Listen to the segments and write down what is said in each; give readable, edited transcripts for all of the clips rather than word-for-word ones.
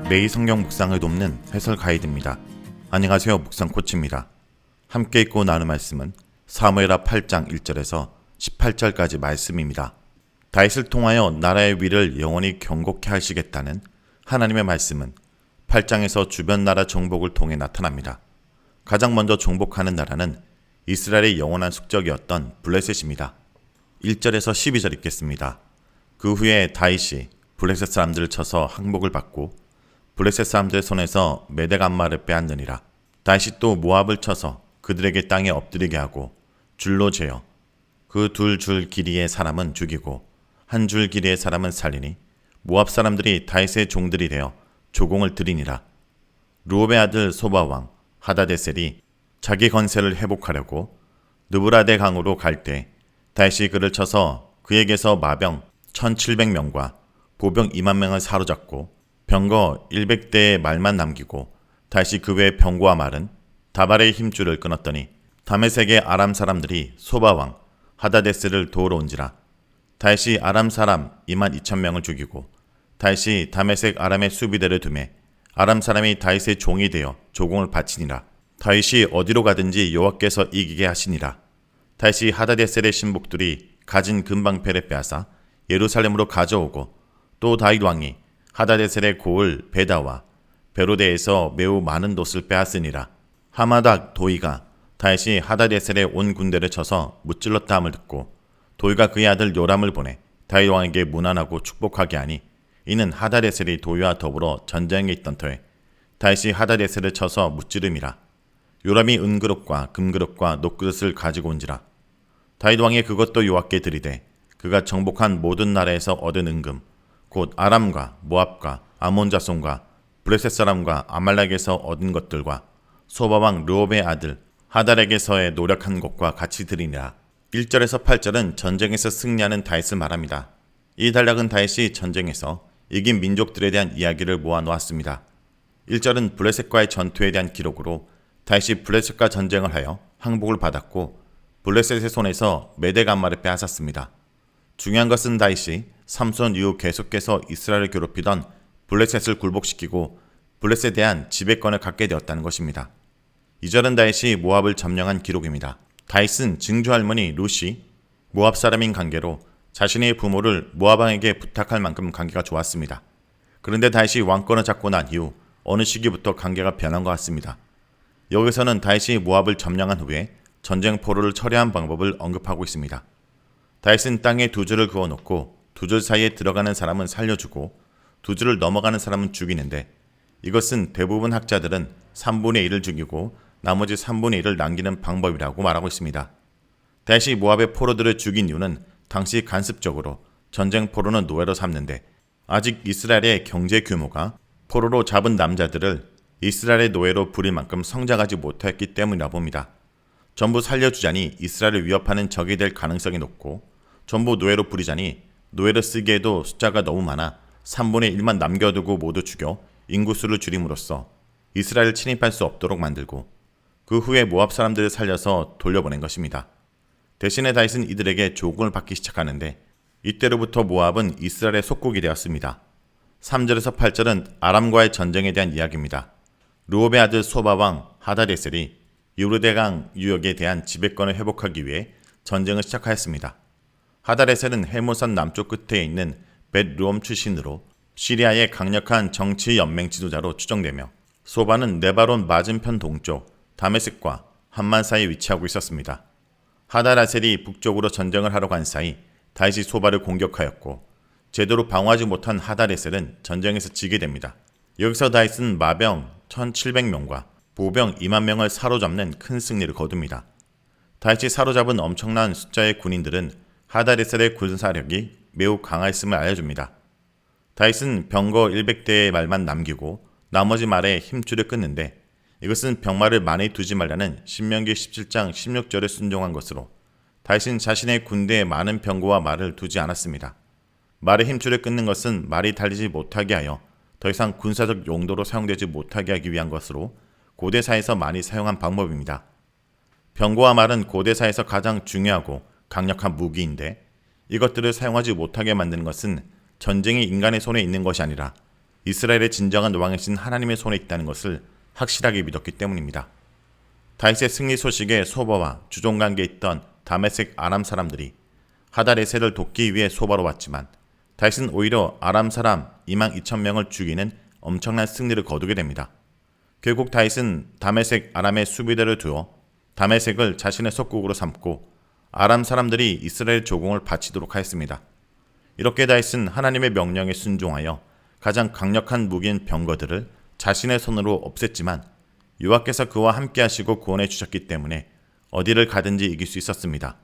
매일 성경 묵상을 돕는 해설 가이드입니다. 안녕하세요. 묵상 코치입니다. 함께 읽고 나눌 말씀은 사무엘하 8장 1절에서 18절까지 말씀입니다. 다윗을 통하여 나라의 위를 영원히 경고케 하시겠다는 하나님의 말씀은 8장에서 주변 나라 정복을 통해 나타납니다. 가장 먼저 정복하는 나라는 이스라엘의 영원한 숙적이었던 블레셋입니다. 1절에서 12절 읽겠습니다. 그 후에 다윗이 블레셋 사람들을 쳐서 항복을 받고 블레셋 사람들의 손에서 메대간마를 빼앗느니라. 다윗이 또 모압을 쳐서 그들에게 땅에 엎드리게 하고 줄로 재어 그 2줄 길이의 사람은 죽이고 1줄 길이의 사람은 살리니 모압 사람들이 다윗의 종들이 되어 조공을 드리니라. 르홉의 아들 소바왕 하다데셀이 자기 건세를 회복하려고 느브라데 강으로 갈 때 다윗이 그를 쳐서 그에게서 마병 1700명과 보병 2만 명을 사로잡고 병거 100대의 말만 남기고 다시 그 외 병거와 말은 다발의 힘줄을 끊었더니 다메섹의 아람 사람들이 소바왕 하다데스를 도우러 온지라. 다시 아람 사람 2만 2천 명을 죽이고 다시 다메섹 아람의 수비대를 두매 아람 사람이 다윗의 종이 되어 조공을 바치니라. 다윗이 어디로 가든지 여호와께서 이기게 하시니라. 다시 하다데셀의 신복들이 가진 금방패를 빼앗아 예루살렘으로 가져오고 또 다윗 왕이 하다데셀의 고을 베다와 베로데에서 매우 많은 돛을 빼앗으니라. 하마닥 도이가 다윗이 하다데셀의 온 군대를 쳐서 무찔렀다 함을 듣고 도이가 그의 아들 요람을 보내 다윗 왕에게 문안하고 축복하게 하니 이는 하다데셀이 도이와 더불어 전쟁에 있던 터에 다윗이 하다데셀을 쳐서 무찌름이라. 요람이 은그릇과 금그릇과 녹그릇을 가지고 온지라. 다윗 왕이 그것도 여호와께 드리되 그가 정복한 모든 나라에서 얻은 은금 곧 아람과 모압과 아몬 자손과 블레셋 사람과 아말렉에서 얻은 것들과 소바왕 르홉의 아들 하달에게서의 노력한 것과 같이 드리니라. 1절에서 8절은 전쟁에서 승리하는 다윗을 말합니다. 이 단락은 다윗이 전쟁에서 이긴 민족들에 대한 이야기를 모아놓았습니다. 1절은 블레셋과의 전투에 대한 기록으로 다윗이 블레셋과 전쟁을 하여 항복을 받았고 블레셋의 손에서 메대간마를 빼앗았습니다. 중요한 것은 다윗이 삼손 이후 계속해서 이스라엘을 괴롭히던 블레셋을 굴복시키고 블레셋에 대한 지배권을 갖게 되었다는 것입니다. 2절은 다윗이 모압을 점령한 기록입니다. 다윗은 증조 할머니 룻이 모압 사람인 관계로 자신의 부모를 모압 왕에게 부탁할 만큼 관계가 좋았습니다. 그런데 다윗이 왕권을 잡고 난 이후 어느 시기부터 관계가 변한 것 같습니다. 여기서는 다윗이 모압을 점령한 후에 전쟁 포로를 처리한 방법을 언급하고 있습니다. 다윗은 땅에 2줄을 그어놓고 2줄 사이에 들어가는 사람은 살려주고 2줄을 넘어가는 사람은 죽이는데 이것은 대부분 학자들은 3분의 1을 죽이고 나머지 3분의 1을 남기는 방법이라고 말하고 있습니다. 다윗이 모압의 포로들을 죽인 이유는 당시 간습적으로 전쟁 포로는 노예로 삼는데 아직 이스라엘의 경제 규모가 포로로 잡은 남자들을 이스라엘의 노예로 부릴 만큼 성장하지 못했기 때문이라 봅니다. 전부 살려주자니 이스라엘을 위협하는 적이 될 가능성이 높고 전부 노예로 부리자니 노예를 쓰기에도 숫자가 너무 많아 3분의 1만 남겨두고 모두 죽여 인구수를 줄임으로써 이스라엘을 침입할 수 없도록 만들고 그 후에 모압 사람들을 살려서 돌려보낸 것입니다. 대신에 다윗은 이들에게 조공을 받기 시작하는데 이때로부터 모압은 이스라엘의 속국이 되었습니다. 3절에서 8절은 아람과의 전쟁에 대한 이야기입니다. 르홉의 아들 소바왕 하다데셀이 유르대강 유역에 대한 지배권을 회복하기 위해 전쟁을 시작하였습니다. 하다데셀은 헬모산 남쪽 끝에 있는 벳르홈 출신으로 시리아의 강력한 정치 연맹 지도자로 추정되며 소바는 네바론 맞은편 동쪽 다메섹과 함만 사이에 위치하고 있었습니다. 하다데셀이 북쪽으로 전쟁을 하러 간 사이 다윗이 소바를 공격하였고 제대로 방어하지 못한 하다데셀은 전쟁에서 지게 됩니다. 여기서 다윗은 마병 1700명과 보병 2만 명을 사로잡는 큰 승리를 거둡니다. 다윗이 사로잡은 엄청난 숫자의 군인들은 하다데셀의 군사력이 매우 강했음을 알려줍니다. 다윗은 병거 100대의 말만 남기고 나머지 말에 힘줄을 끊는데 이것은 병마를 많이 두지 말라는 신명기 17장 16절에 순종한 것으로 다윗은 자신의 군대에 많은 병거와 말을 두지 않았습니다. 말의 힘줄을 끊는 것은 말이 달리지 못하게 하여 더 이상 군사적 용도로 사용되지 못하게 하기 위한 것으로 고대사에서 많이 사용한 방법입니다. 병거와 말은 고대사에서 가장 중요하고 강력한 무기인데 이것들을 사용하지 못하게 만드는 것은 전쟁이 인간의 손에 있는 것이 아니라 이스라엘의 진정한 왕이신 하나님의 손에 있다는 것을 확실하게 믿었기 때문입니다. 다윗의 승리 소식에 소바와 주종관계에 있던 다메섹 아람 사람들이 하다레셀을 돕기 위해 소바로 왔지만 다윗은 오히려 아람 사람 22,000명을 죽이는 엄청난 승리를 거두게 됩니다. 결국 다윗은 다메섹 아람의 수비대를 두어 다메섹을 자신의 속국으로 삼고 아람 사람들이 이스라엘 조공을 바치도록 하였습니다. 이렇게 다윗은 하나님의 명령에 순종하여 가장 강력한 무기인 병거들을 자신의 손으로 없앴지만 여호와께서 그와 함께 하시고 구원해 주셨기 때문에 어디를 가든지 이길 수 있었습니다.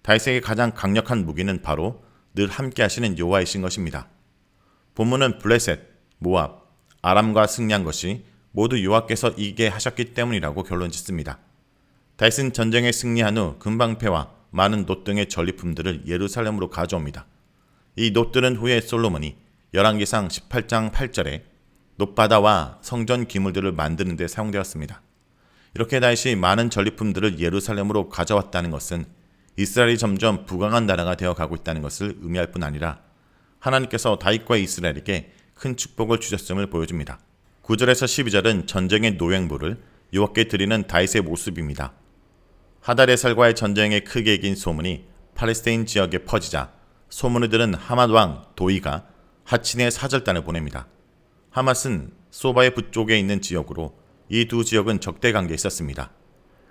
다윗에게 가장 강력한 무기는 바로 늘 함께 하시는 여호와이신 것입니다. 본문은 블레셋, 모압, 아람과 승리한 것이 모두 여호와께서 이기게 하셨기 때문이라고 결론 짓습니다. 다윗은 전쟁에 승리한 후 금방패와 많은 놋 등의 전리품들을 예루살렘으로 가져옵니다. 이 놋들은 후에 솔로몬이 열왕기상 18장 8절에 놋바다와 성전 기물들을 만드는 데 사용되었습니다. 이렇게 다윗이 많은 전리품들을 예루살렘으로 가져왔다는 것은 이스라엘이 점점 부강한 나라가 되어가고 있다는 것을 의미할 뿐 아니라 하나님께서 다윗과 이스라엘에게 큰 축복을 주셨음을 보여줍니다. 9절에서 12절은 전쟁의 노획물을 여호와께 드리는 다윗의 모습입니다. 하다레셀과의 전쟁에 크게 이긴 소문이 팔레스타인 지역에 퍼지자 소문을 들은 하맛 왕 도이가 하친의 사절단을 보냅니다. 하맛은 소바의 북쪽에 있는 지역으로 이 두 지역은 적대 관계에 있었습니다.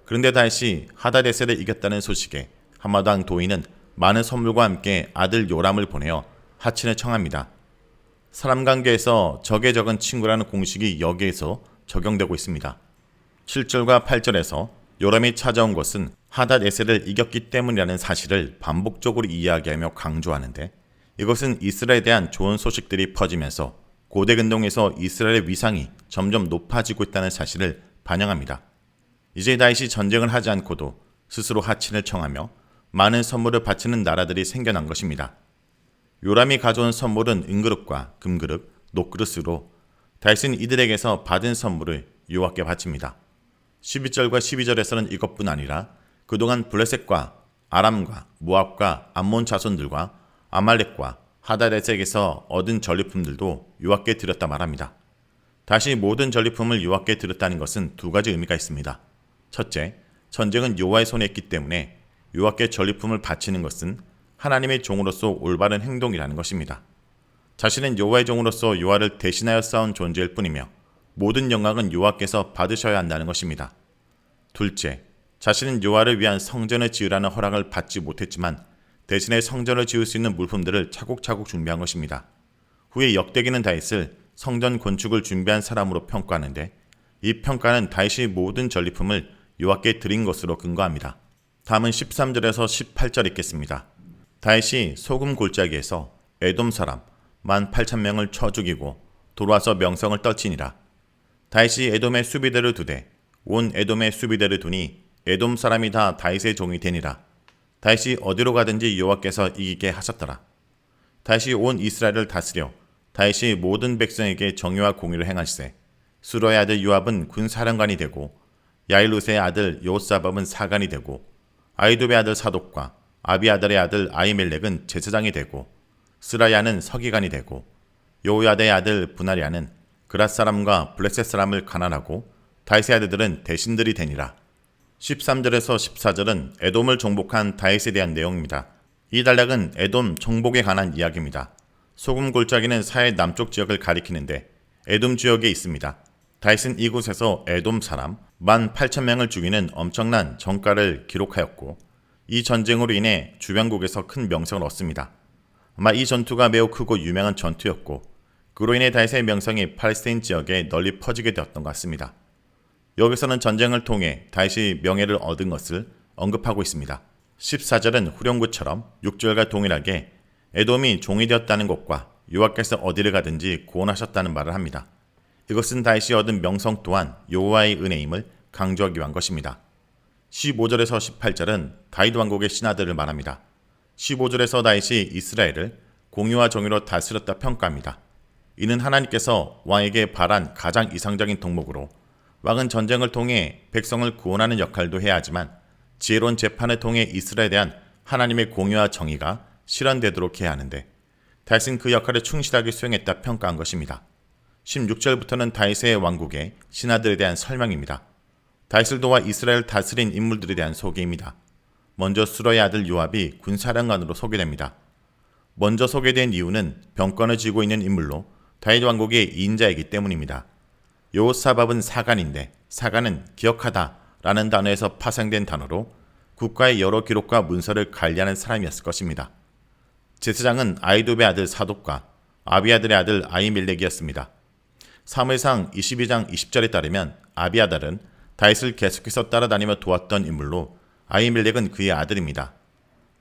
그런데 다윗이 하다레셀을 이겼다는 소식에 하맛 왕 도이는 많은 선물과 함께 아들 요람을 보내어 하친을 청합니다. 사람 관계에서 적의 적은 친구라는 공식이 여기에서 적용되고 있습니다. 7절과 8절에서 요람이 찾아온 것은 하닷에셀을 이겼기 때문이라는 사실을 반복적으로 이야기하며 강조하는데 이것은 이스라엘에 대한 좋은 소식들이 퍼지면서 고대 근동에서 이스라엘의 위상이 점점 높아지고 있다는 사실을 반영합니다. 이제 다윗이 전쟁을 하지 않고도 스스로 하친을 청하며 많은 선물을 바치는 나라들이 생겨난 것입니다. 요람이 가져온 선물은 은그릇과 금그릇, 놋그릇으로 다윗은 이들에게서 받은 선물을 여호와께 바칩니다. 12절과 12절에서는 이것뿐 아니라 그동안 블레셋과 아람과 모압과 암몬 자손들과 아말렉과 하다레섹에서 얻은 전리품들도 여호와께 드렸다 말합니다. 다시 모든 전리품을 여호와께 드렸다는 것은 두 가지 의미가 있습니다. 첫째, 전쟁은 여호와의 손에 있기 때문에 여호와께 전리품을 바치는 것은 하나님의 종으로서 올바른 행동이라는 것입니다. 자신은 여호와의 종으로서 여호와를 대신하여 싸운 존재일 뿐이며 모든 영광은 여호와께서 받으셔야 한다는 것입니다. 둘째, 자신은 여호와를 위한 성전을 지으라는 허락을 받지 못했지만 대신에 성전을 지을 수 있는 물품들을 차곡차곡 준비한 것입니다. 후에 역대기는 다윗을 성전 건축을 준비한 사람으로 평가하는데 이 평가는 다윗이 모든 전리품을 여호와께 드린 것으로 근거합니다. 다음은 13절에서 18절 읽겠습니다. 다윗이 소금 골짜기에서 에돔 사람 18,000명을 쳐 죽이고 돌아와서 명성을 떨치니라. 다윗이 에돔의 수비대를 두되 온 에돔의 수비대를 두니 에돔 사람이 다 다윗의 종이 되니라. 다윗이 어디로 가든지 여호와께서 이기게 하셨더라. 다윗이 온 이스라엘을 다스려 다윗이 모든 백성에게 정의와 공의를 행하시되 수로의 아들 요압은 군사령관이 되고 야일룻의 아들 여호사밧은 사관이 되고 아히도의 아들 사독과 아비아달의 아들 아히멜렉은 제사장이 되고 스라야는 서기관이 되고 여호야다의 아들 분하랴는 그랏 사람과 블레셋 사람을 간환하고 다윗의 아들들은 대신들이 되니라. 13절에서 14절은 에돔을 정복한 다윗에 대한 내용입니다. 이 단락은 에돔 정복에 관한 이야기입니다. 소금 골짜기는 사해 남쪽 지역을 가리키는데 에돔 지역에 있습니다. 다윗은 이곳에서 에돔 사람 18,000명을 죽이는 엄청난 전가를 기록하였고 이 전쟁으로 인해 주변국에서 큰 명성을 얻습니다. 아마 이 전투가 매우 크고 유명한 전투였고 그로 인해 다윗의 명성이 팔레스타인 지역에 널리 퍼지게 되었던 것 같습니다. 여기서는 전쟁을 통해 다윗이 명예를 얻은 것을 언급하고 있습니다. 14절은 후렴구처럼 6절과 동일하게 에돔이 종이 되었다는 것과 여호와께서 어디를 가든지 구원하셨다는 말을 합니다. 이것은 다윗이 얻은 명성 또한 여호와의 은혜임을 강조하기 위한 것입니다. 15절에서 18절은 다윗 왕국의 신하들을 말합니다. 15절에서 다윗이 이스라엘을 공의와 정의로 다스렸다 평가합니다. 이는 하나님께서 왕에게 바란 가장 이상적인 덕목으로 왕은 전쟁을 통해 백성을 구원하는 역할도 해야 하지만 지혜로운 재판을 통해 이스라엘에 대한 하나님의 공의와 정의가 실현되도록 해야 하는데 다윗은 그 역할을 충실하게 수행했다 평가한 것입니다. 16절부터는 다윗의 왕국의 신하들에 대한 설명입니다. 다윗을 도와 이스라엘을 다스린 인물들에 대한 소개입니다. 먼저 수러의 아들 요압이 군사령관으로 소개됩니다. 먼저 소개된 이유는 병권을 쥐고 있는 인물로 다윗 왕국의 인자이기 때문입니다. 여호사밧은 사간인데 사간은 기억하다 라는 단어에서 파생된 단어로 국가의 여러 기록과 문서를 관리하는 사람이었을 것입니다. 제사장은 아히두베의 아들 사독과 아비아들의 아들 아히멜렉이었습니다. 사무엘상 22장 20절에 따르면 아비아달은 다윗을 계속해서 따라다니며 도왔던 인물로 아히멜렉은 그의 아들입니다.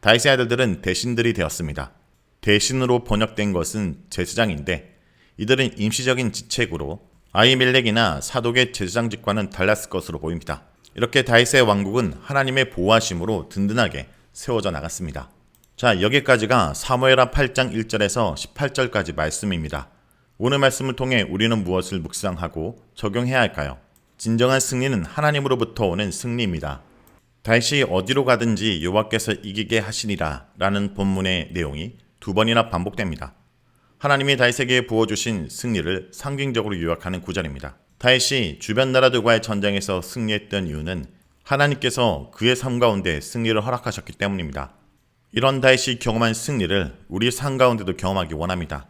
다윗의 아들들은 대신들이 되었습니다. 대신으로 번역된 것은 제사장인데 이들은 임시적인 직책으로 아히멜렉이나 사독의 제사장직과는 달랐을 것으로 보입니다. 이렇게 다윗의 왕국은 하나님의 보호하심으로 든든하게 세워져 나갔습니다. 자, 여기까지가 사무엘하 8장 1절에서 18절까지 말씀입니다. 오늘 말씀을 통해 우리는 무엇을 묵상하고 적용해야 할까요? 진정한 승리는 하나님으로부터 오는 승리입니다. 다윗이 어디로 가든지 여호와께서 이기게 하시리라 라는 본문의 내용이 두 번이나 반복됩니다. 하나님이 다윗에게 부어주신 승리를 상징적으로 요약하는 구절입니다. 다윗이 주변 나라들과의 전쟁에서 승리했던 이유는 하나님께서 그의 삶 가운데 승리를 허락하셨기 때문입니다. 이런 다윗이 경험한 승리를 우리 삶 가운데도 경험하기 원합니다.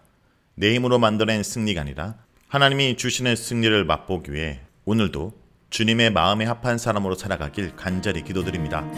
내 힘으로 만들어낸 승리가 아니라 하나님이 주시는 승리를 맛보기 위해 오늘도 주님의 마음에 합한 사람으로 살아가길 간절히 기도드립니다.